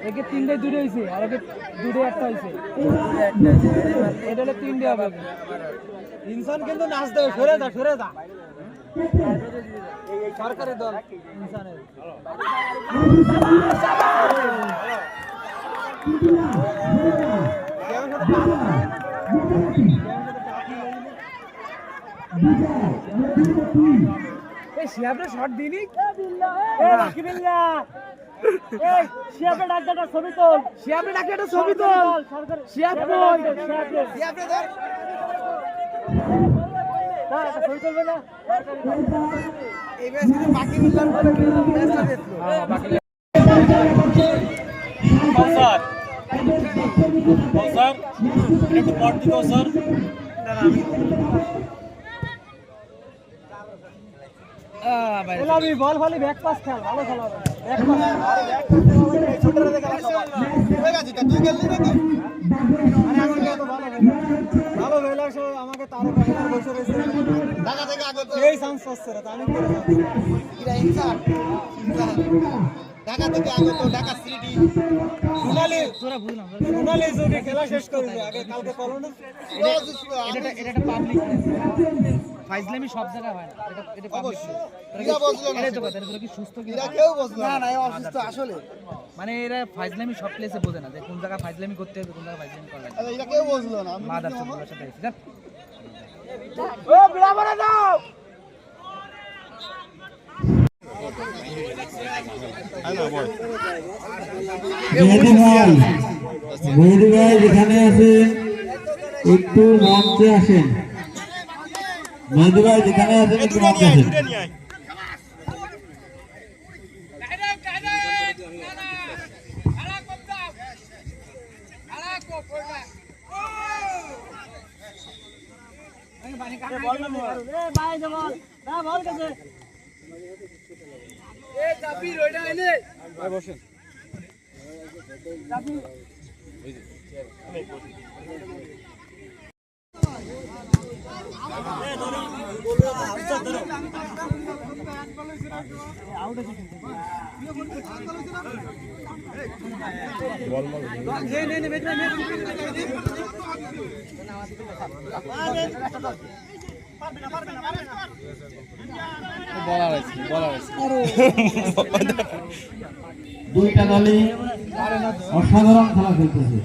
একে তিনটে দূরে হয়েছে আর একে দূরে একটা হয়েছে এটা হলে তিনটে হবে ইনসান কিন্তু নাচ দেবে সরে যা এই সরকারি দল ইনসানের শিয়াবরে শট দিনি শিয়াবরে ডাক্তারটা ছবি তোল শিয়াবরে ডাক্তারটা ছবি তোল শিয়াব কই শিয়াবরে ধর না ছবি তুলবে না এই ম্যাচ কিন্তু বাকি মিলার বলে ম্যাচটা দেখলো হ্যাঁ বাকি স্যার স্যার একটু পট দিও স্যার না আমি আমি বল খালি ব্যাক পাস খেল ভালো খেলা ব্যাক পাস আরে ব্যাক পাস ছোটরা দেখে খেলা সব হয়ে গেছে তুই খেললি নাকি আরে আমার তো ভালো হলো সে আমাকে তারে কাটার বসে রয়েছে ঢাকা থেকে আগে তো এই চান্স আসছে রে আমি করে এরা ইনসান ঢাকা থেকে আগে তো ঢাকা সিটি সোনালি তোরা বুঝলাম সোনালি যে খেলা শেষ করে আগে কালকে কল না এটা একটা পাবলিক ফাইজলামি সব জায়গায় হয় না এটা পাবলিক এরা বুঝলো না এটা কথা এরা কি সুস্থ কি এরা কেউ বুঝলো না এরা অসুস্থ আসলে মানে এরা ফাইজলামি সব প্লেসে বোঝে না যে কোন জায়গায় ফাইজলামি করতে হবে কোন জায়গায় ফাইজলামি করা লাগে এরা কেউ বুঝলো না মাদার চোদগুলোর সাথে আছে ও বিড়া মারা দাও মেহেদি ভাই যেখানে আছেন একটু মঞ্চে আসেন মেহেদি ভাই যেখানে আছেন একটু মঞ্চে আসেন বসেন দুইটা দলই অসাধারণ খেলা খেলতেছে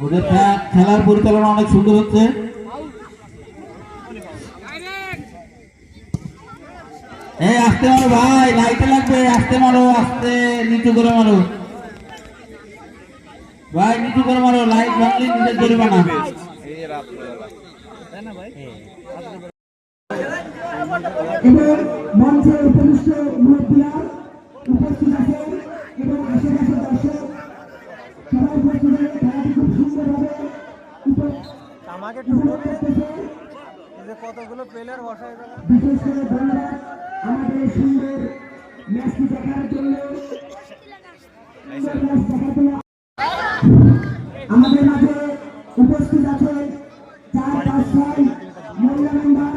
ওদের খেলার পরিচালনা অনেক সুন্দর হচ্ছে এই আস্তে মারো ভাই লাইটে লাগবে আস্তে মারো আস্তে নিচু করে মারো ভাই নিচু করে মারো লাইট ভাঙলে নিজের জরিমানা এবার মঞ্চে উপবিষ্ট মুরব্বীরা উপস্থিত আছেন এবং আশেপাশের দর্শক সবাই উপস্থিত হয়ে খেলাটি খুব সুন্দরভাবে আমাকে কতগুলো প্লেয়ার বসায় বিশেষ করে ধন্যবাদ আমাদের সুন্দর ম্যাচটি দেখার জন্য আমাদের মাঝে উপস্থিত আছেন 4-5-6 মহিলা মেম্বার